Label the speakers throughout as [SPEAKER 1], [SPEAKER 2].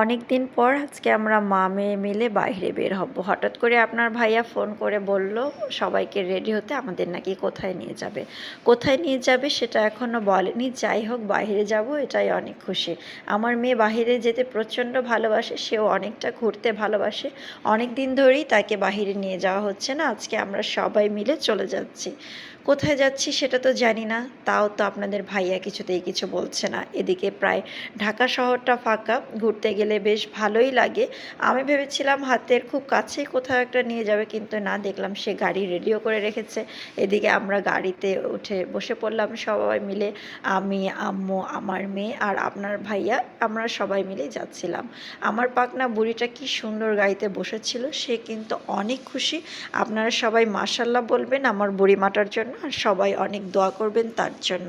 [SPEAKER 1] অনেক দিন পর আজকে আমরা মা মেয়ে মিলে বাইরে বের হব। হঠাৎ করে আপনার ভাইয়া ফোন করে বলল সবাইকে রেডি হতে, আমাদের নাকি কোথায় নিয়ে যাবে। কোথায় নিয়ে যাবে সেটা এখনও বলেনি। যাই হোক, বাইরে যাব এটাই অনেক খুশি। আমার মেয়ে বাইরে যেতে প্রচণ্ড ভালোবাসে, সেও অনেকটা ঘুরতে ভালোবাসে। অনেক দিন ধরেই তাকে বাইরে নিয়ে যাওয়া হচ্ছে না। আজকে আমরা সবাই মিলে চলে যাচ্ছি। কোথায় যাচ্ছি সেটা তো জানি না, তাও তো আপনাদের ভাইয়া কিছুতেই কিছু বলছে না। এদিকে প্রায় ঢাকা শহরটা ফাঁকা, ঘুরতে গেলে বেশ ভালোই লাগে। আমি ভেবেছিলাম হাতের খুব কাছেই কোথাও একটা নিয়ে যাবে, কিন্তু না, দেখলাম সে গাড়ি রেডিও করে রেখেছে। এদিকে আমরা গাড়িতে উঠে বসে পড়লাম সবাই মিলে। আমি, আম্মু, আমার মেয়ে আর আপনার ভাইয়া, আমরা সবাই মিলেই যাচ্ছিলাম। আমার পাকনা বুড়িটা কি সুন্দর গাড়িতে বসেছিল, সে কিন্তু অনেক খুশি। আপনারা সবাই মাশাল্লাহ বলবেন আমার বুড়ি মাটার জন্য, আর সবাই অনেক দোয়া করবেন তার জন্য।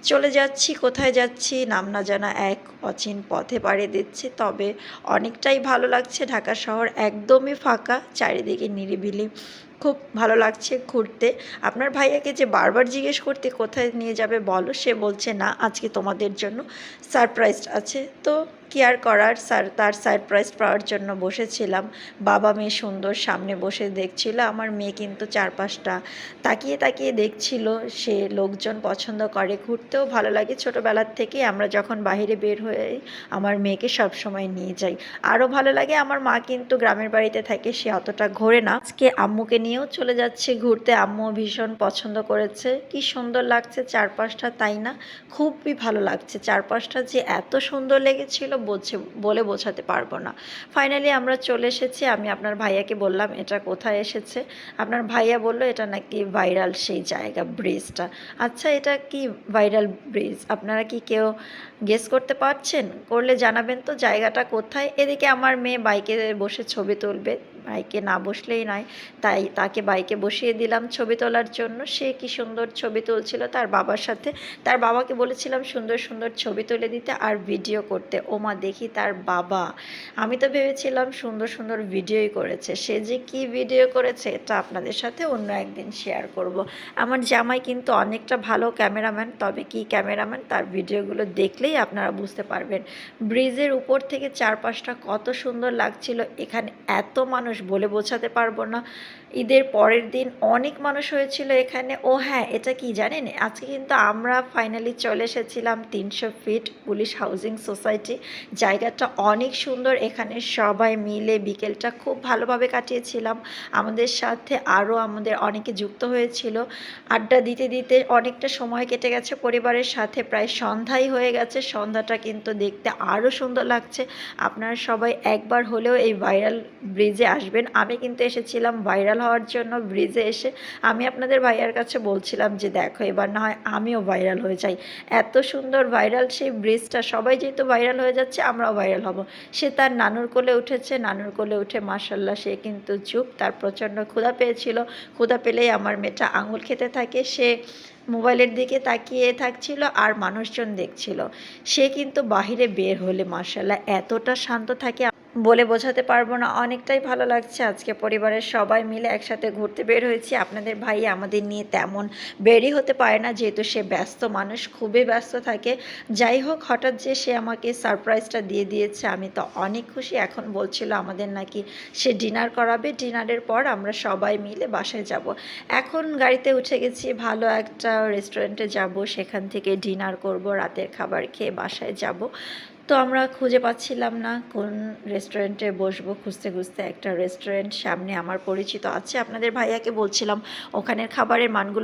[SPEAKER 1] চলে যাচ্ছি, কোথায় যাচ্ছি নাম না জানা এক অচিন পথে পাড়ি দিচ্ছি, তবে অনেকটাই ভালো লাগছে। ঢাকা শহর একদমই ফাঁকা, চারিদিকে নিরিবিলি, খুব ভালো লাগছে ঘুরতে। আপনার ভাইয়াকে যে বারবার জিজ্ঞেস করতে কোথায় নিয়ে যাবে বলো, সে বলছে না, আজকে তোমাদের জন্য সারপ্রাইজ আছে। তো কি আর করার, তার সারপ্রাইজ পাওয়ার জন্য বসেছিলাম। বাবা মেয়ে সুন্দর সামনে বসে দেখছিল। আমার মেয়ে কিন্তু চারপাশটা তাকিয়ে তাকিয়ে দেখছিল। সে লোকজন পছন্দ করে, ঘুরতেও ভালো লাগে। ছোটোবেলার থেকে আমরা যখন বাইরে বের হয়ে আমার মেয়েকে সব সময় নিয়ে যাই। আরও ভালো লাগে। আমার মা কিন্তু গ্রামের বাড়িতে থাকে, সে অতটা ঘোরে না। আজকে আম্মুকে নিয়েও চলে যাচ্ছে ঘুরতে। আম্মু ভীষণ পছন্দ করেছে। কি সুন্দর লাগছে চারপাশটা, তাই না? খুবই ভালো লাগছে। চারপাশটা যে এত সুন্দর লেগেছিল বলে বোঝাতে পারবো না। ফাইনালি আমরা চলে এসেছি। আমি আপনার ভাইয়াকে বললাম এটা কোথায় এসেছে। আপনার ভাইয়া বলল এটা নাকি ভাইরাল সেই জায়গা, ব্রিজটা। আচ্ছা, এটা কি ভাইরাল ব্রিজ? আপনারা কি কেউ গেস করতে পারছেন? করলে জানাবেন তো জায়গাটা কোথায়। এদিকে আমার মেয়ে বাইকে বসে ছবি তুলবে, বাইকে না বসলেই নয়, তাই তাকে বাইকে বসিয়ে দিলাম ছবি তোলার জন্য। সে কি সুন্দর ছবি তুলছিল তার বাবার সাথে। তার বাবাকে বলেছিলাম সুন্দর সুন্দর ছবি তুলে দিতে আর ভিডিও করতে। ওমা, দেখি তার বাবা, আমি তো ভেবেছিলাম সুন্দর সুন্দর ভিডিওই করেছে, সে যে কি ভিডিও করেছে এটা আপনাদের সাথে অন্য একদিন শেয়ার করব। আমার জামাই কিন্তু অনেকটা ভালো ক্যামেরাম্যান, তবে কি ক্যামেরাম্যান, তার ভিডিওগুলো দেখলেই আপনারা বুঝতে পারবেন। ব্রিজের উপর থেকে চারপাশটা কত সুন্দর লাগছিল। এখানে এত মানুষ বলে বোঝাতে পারবো না। ঈদের পরের দিন অনেক মানুষ হয়েছিল এখানে। ও হ্যাঁ, এটা কি জানেন, আজকে কিন্তু আমরা ফাইনালি চলে এসেছিলাম 300 ফিট পুলিশ হাউজিং সোসাইটি। জায়গাটা অনেক সুন্দর। এখানে সবাই মিলে বিকেলটা খুব ভালোভাবে কাটিয়েছিলাম। আমাদের সাথে আরও আমাদের অনেকে যুক্ত হয়েছিল। আড্ডা দিতে দিতে অনেকটা সময় কেটে গেছে পরিবারের সাথে, প্রায় সন্ধ্যাই হয়ে গেছে। সন্ধ্যাটা কিন্তু দেখতে আরও সুন্দর লাগছে। আপনারা সবাই একবার হলেও এই ভাইরাল ব্রিজে আসবেন। আমি কিন্তু এসেছিলাম ভাইরাল হওয়ার জন্য। ব্রিজে এসে আমি আপনাদের ভাইয়ার কাছে বলছিলাম যে দেখো, এবার না হয় আমিও ভাইরাল হয়ে যাই। এত সুন্দর ভাইরাল সেই ব্রিজটা, সবাই যেহেতু ভাইরাল হয়ে যাচ্ছে আমরাও ভাইরাল হব। সে তার নানুর কোলে উঠেছে, নানুর কোলে উঠে মাশাল্লাহ সে কিন্তু চুপ। তার প্রচণ্ড ক্ষুধা পেয়েছিল। ক্ষুধা পেলেই আমার মেয়েটা আঙুল খেতে থাকে। সে মোবাইলের দিকে তাকিয়ে থাকছিল আর মানুষজন দেখছিল। সে কিন্তু বাহিরে বের হলে মাশাল্লাহ এতটা শান্ত থাকে, বলে বোঝাতে পারবো না। অনেকটাই ভালো লাগছে। আজকে পরিবারের সবাই মিলে একসাথে ঘুরতে বের হয়েছি। আপনাদের ভাই আমাদের নিয়ে তেমন বেরই হতে পারে না, যেহেতু সে ব্যস্ত মানুষ, খুবই ব্যস্ত থাকে। যাই হোক, হঠাৎ যে সে আমাকে সারপ্রাইজটা দিয়ে দিয়েছে, আমি তো অনেক খুশি। এখন বলছিল আমাদের নাকি সে ডিনার করাবে, ডিনারের পর আমরা সবাই মিলে বাসায় যাব। এখন গাড়িতে উঠে গেছি, ভালো একটা রেস্টুরেন্টে যাব, সেখান থেকে ডিনার করব, রাতের খাবার খেয়ে বাসায় যাব। তো আমরা খুঁজে পাচ্ছিলাম না কোন রেস্টুরেন্টে বসবো। খুঁজতে খুঁজতে একটা রেস্টুরেন্ট সামনে আমার পরিচিত আছে, আপনাদের ভাইয়াকে বলছিলাম ওখানের খাবারের মানগুলো